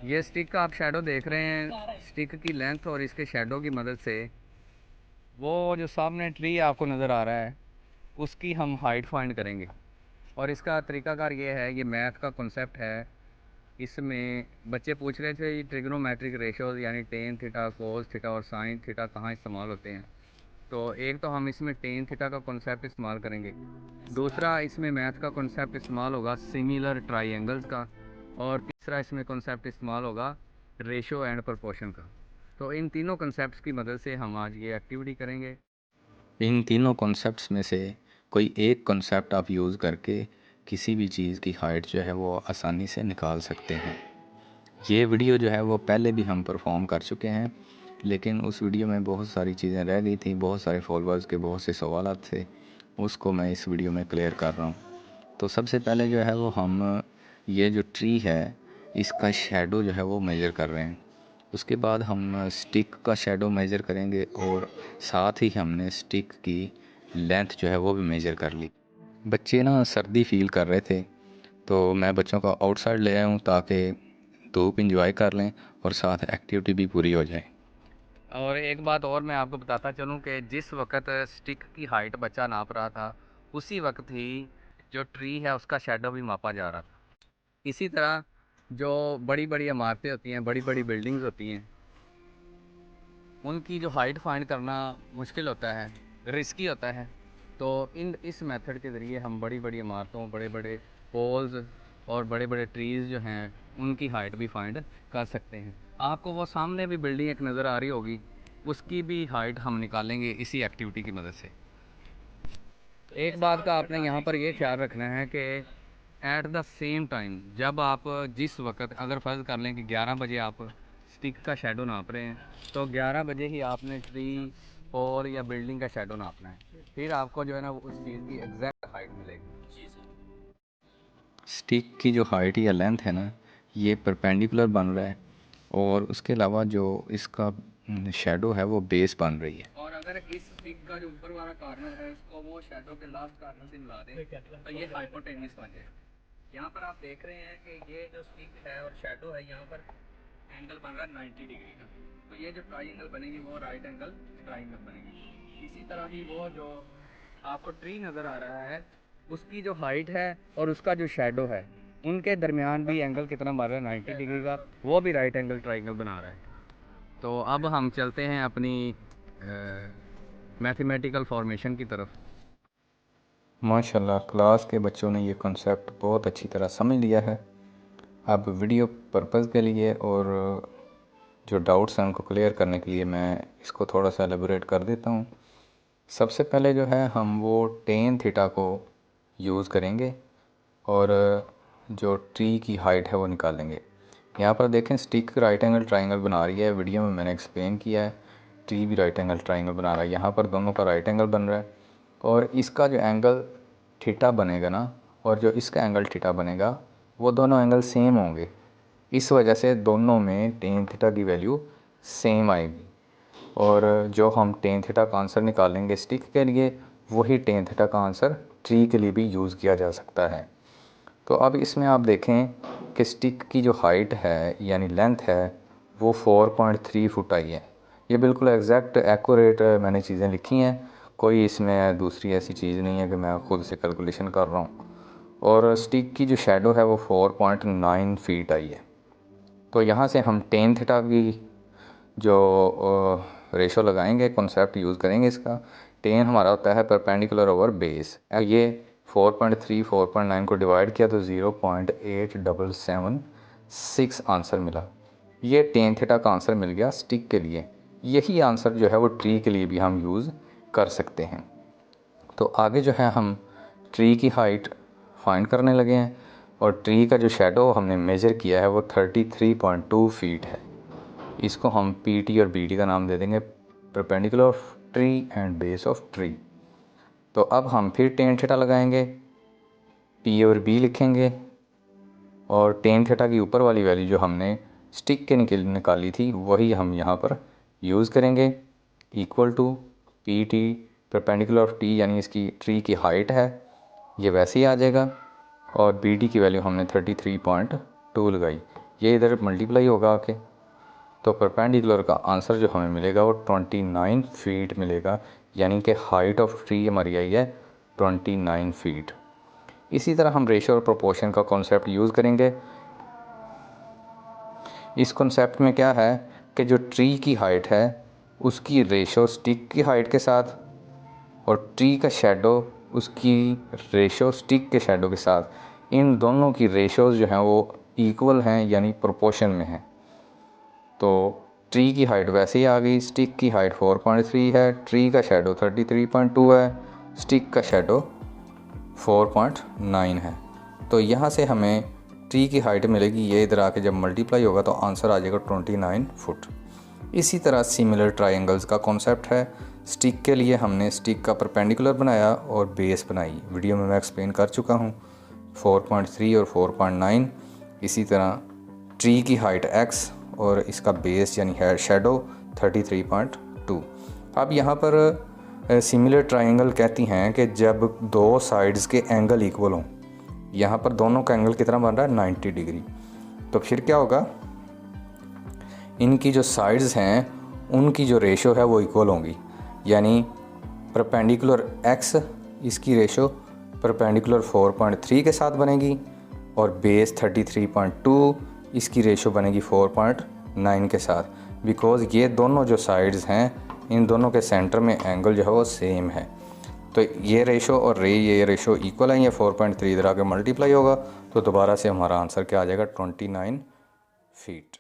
ये स्टिक का आप शेडो देख रहे हैं, स्टिक की लेंथ और इसके शेडो की मदद से वो जो सामने ट्री आपको नज़र आ रहा है उसकी हम हाइट फाइंड करेंगे। और इसका तरीकाकार ये है, ये मैथ का कॉन्सेप्ट है। इसमें बच्चे पूछ रहे थे ट्रिग्नोमेट्रिक रेशोज़ यानी टेन थीटा, कोस थीटा और साइन थीटा कहाँ इस्तेमाल होते हैं। तो एक तो हम इसमें टेन थीटा का कॉन्सेप्ट इस्तेमाल करेंगे, दूसरा इसमें मैथ का कॉन्सेप्ट इस्तेमाल होगा सिमिलर ट्राइंगल्स का, और तीसरा इसमें कॉन्सेप्ट इस्तेमाल होगा रेशो एंड प्रोपोर्शन का। तो इन तीनों कॉन्सेप्ट्स की मदद से हम आज ये एक्टिविटी करेंगे। इन तीनों कॉन्सेप्ट्स में से कोई एक कॉन्सेप्ट आप यूज़ करके किसी भी चीज़ की हाइट जो है वो आसानी से निकाल सकते हैं। ये वीडियो जो है वो पहले भी हम परफॉर्म कर चुके हैं, लेकिन उस वीडियो में बहुत सारी चीज़ें रह गई थी, बहुत सारे फॉलोअर्स के बहुत से सवाल थे, उसको मैं इस वीडियो में क्लियर कर रहा हूँ। तो सबसे पहले जो है वो हम ये जो ट्री है इसका शेडो जो है वो मेज़र कर रहे हैं। उसके बाद हम स्टिक का शेडो मेज़र करेंगे और साथ ही हमने स्टिक की लेंथ जो है वो भी मेज़र कर ली। बच्चे ना सर्दी फील कर रहे थे, तो मैं बच्चों को आउटसाइड ले आया हूँ ताकि धूप इंजॉय कर लें और साथ एक्टिविटी भी पूरी हो जाए। और एक बात और मैं आपको बताता चलूँ कि जिस वक्त स्टिक की हाइट बच्चा नाप रहा था उसी वक्त ही जो ट्री है उसका शेडो भी मापा जा रहा था। इसी तरह जो बड़ी बड़ी इमारतें होती हैं, बड़ी बड़ी बिल्डिंग्स होती हैं, उनकी जो हाइट फाइंड करना मुश्किल होता है, रिस्की होता है। तो इस मेथड के ज़रिए हम बड़ी बड़ी इमारतों, बड़े बड़े पोल्स और बड़े बड़े ट्रीज़ जो हैं उनकी हाइट भी फाइंड कर सकते हैं। आपको वो सामने भी बिल्डिंग एक नज़र आ रही होगी, उसकी भी हाइट हम निकालेंगे इसी एक्टिविटी की मदद से। एक बात का आपने यहाँ पर ये ख्याल रखना है कि एट द सेम टाइम जब आप जिस वक्त, अगर फ़र्ज़ कर लें कि 11 बजे आप स्टिक का शेडो नाप रहे हैं, तो 11 बजे ही आपने ट्री और या बिल्डिंग का शेडो नापना है। फिर आपको जो है ना उस चीज़ की एग्जैक्ट हाइट मिलेगी। स्टिक की जो हाइट या लेंथ है ना, ये परपेंडिकुलर बन रहा है और उसके अलावा जो इसका शेडो है वो बेस बन रही है। और अगर इस स्टिक का जो ऊपर वाला कॉर्नर है उसको वो शेडो के लास्ट कॉर्नर से मिला दें तो ये हाइपोटेन्यूस बन जाए। यहाँ पर आप देख रहे हैं कि ये जो स्टिक है और शेडो है, यहाँ पर एंगल बन रहा है 90 डिग्री का। तो ये जो ट्राइंगल बनेगी वो राइट एंगल ट्राइंगल बनेगी। इसी तरह ही वो जो आपको ट्री नज़र आ रहा है उसकी जो हाइट है और उसका जो शेडो है उनके दरमियान भी एंगल कितना बन रहा है, 90 डिग्री का, वो भी राइट एंगल ट्राइंगल बना रहा है। तो अब हम चलते हैं अपनी मैथमेटिकल फॉर्मेशन की तरफ। माशाल्लाह क्लास के बच्चों ने ये कॉन्सेप्ट बहुत अच्छी तरह समझ लिया है। अब वीडियो पर्पज़ के लिए और जो डाउट्स हैं उनको क्लियर करने के लिए मैं इसको थोड़ा सा एलेबोरेट कर देता हूँ। सबसे पहले जो है हम वो टेन थीटा को यूज़ करेंगे और जो ट्री की हाइट है वो निकालेंगे। यहाँ पर देखें स्टिक राइट एंगल ट्राइंगल बना रही है, वीडियो में मैंने एक्सप्लेन किया है। ट्री भी राइट एंगल ट्राइंगल बना रहा है, यहाँ पर दोनों का राइट एंगल बन रहा है और इसका जो एंगल थीटा बनेगा ना और जो इसका एंगल थीटा बनेगा वो दोनों एंगल सेम होंगे। इस वजह से दोनों में टेन थीटा की वैल्यू सेम आएगी और जो हम टेन थीटा का आंसर निकालेंगे स्टिक के लिए वही टेन थीटा का आंसर ट्री के लिए भी यूज़ किया जा सकता है। तो अब इसमें आप देखें कि स्टिक की जो हाइट है यानी लेंथ है वो 4.3 फुट आई है। ये बिल्कुल एग्जैक्ट एक्यूरेट मैंने चीज़ें लिखी हैं, कोई इसमें दूसरी ऐसी चीज़ नहीं है कि मैं ख़ुद से कैलकुलेशन कर रहा हूँ। और स्टिक की जो शेडो है वो 4.9 फीट आई है। तो यहाँ से हम टेन थीटा की जो रेशो लगाएंगे, कॉन्सेप्ट यूज़ करेंगे इसका। टेन हमारा होता है परपेंडिकुलर ओवर बेस। ये 4.3 4.9 को डिवाइड किया तो 0.8776 आंसर मिला। ये टेन थीटा का आंसर मिल गया स्टिक के लिए। यही आंसर जो है वो ट्री के लिए भी हम यूज़ कर सकते हैं। तो आगे जो है हम ट्री की हाइट फाइंड करने लगे हैं और ट्री का जो शेडो हमने मेज़र किया है वो 33.2 फीट है। इसको हम पी टी और बी टी का नाम दे देंगे, perpendicular of tree and base of tree. तो अब हम फिर टेन थीटा लगाएंगे, पी और बी लिखेंगे और टेन थीटा की ऊपर वाली वैल्यू जो हमने स्टिक के निकाली थी वही हम यहाँ पर यूज़ करेंगे। Equal to P T perpendicular of T यानी इसकी ट्री की हाइट है, ये वैसे ही आ जाएगा और बी टी की वैल्यू हमने 33.2 लगाई। ये इधर मल्टीप्लाई होगा आके, तो परपेंडिकुलर का आंसर जो हमें मिलेगा वो 29 फीट मिलेगा, यानी कि हाइट ऑफ ट्री हमारी आई है 29 फीट। इसी तरह हम रेशो और प्रोपोर्शन का कॉन्सेप्ट यूज़ करेंगे। इस कॉन्सेप्ट में क्या है कि जो ट्री की हाइट है उसकी रेशो स्टिक की हाइट के साथ, और ट्री का शेडो उसकी रेशो स्टिक के शेडो के साथ, इन दोनों की रेशोज़ जो हैं वो इक्वल हैं, यानी प्रोपोर्शन में हैं। तो ट्री की हाइट वैसे ही आ गई, स्टिक की हाइट 4.3 है, ट्री का शेडो 33.2 है, स्टिक का शेडो 4.9 है। तो यहाँ से हमें ट्री की हाइट मिलेगी, ये इधर आके जब मल्टीप्लाई होगा तो आंसर आ जाएगा 29 फुट। इसी तरह सिमिलर ट्रायंगल्स का कॉन्सेप्ट है। स्टिक के लिए हमने स्टिक का परपेंडिकुलर बनाया और बेस बनाई, वीडियो में मैं एक्सप्लेन कर चुका हूँ, 4.3 और 4.9। इसी तरह ट्री की हाइट x और इसका बेस यानी है शेडो 33.2। अब यहाँ पर सिमिलर ट्रायंगल कहती हैं कि जब दो साइड्स के एंगल इक्वल हों, यहाँ पर दोनों का एंगल कितना बन रहा है 90 डिग्री, तो फिर क्या होगा, इनकी जो साइड्स हैं उनकी जो रेशो है वो इक्वल होंगी, यानी परपेंडिकुलर x इसकी रेशो परपेंडिकुलर 4.3 के साथ बनेगी और बेस 33.2 इसकी रेशो बनेगी 4.9 के साथ, बिकॉज़ ये दोनों जो साइड्स हैं इन दोनों के सेंटर में एंगल जो है वो सेम है। तो ये रेशो और ये रेशो इक्वल है, ये 4.3 इधर आके मल्टीप्लाई होगा, तो दोबारा से हमारा आंसर क्या आ जाएगा 29 फीट।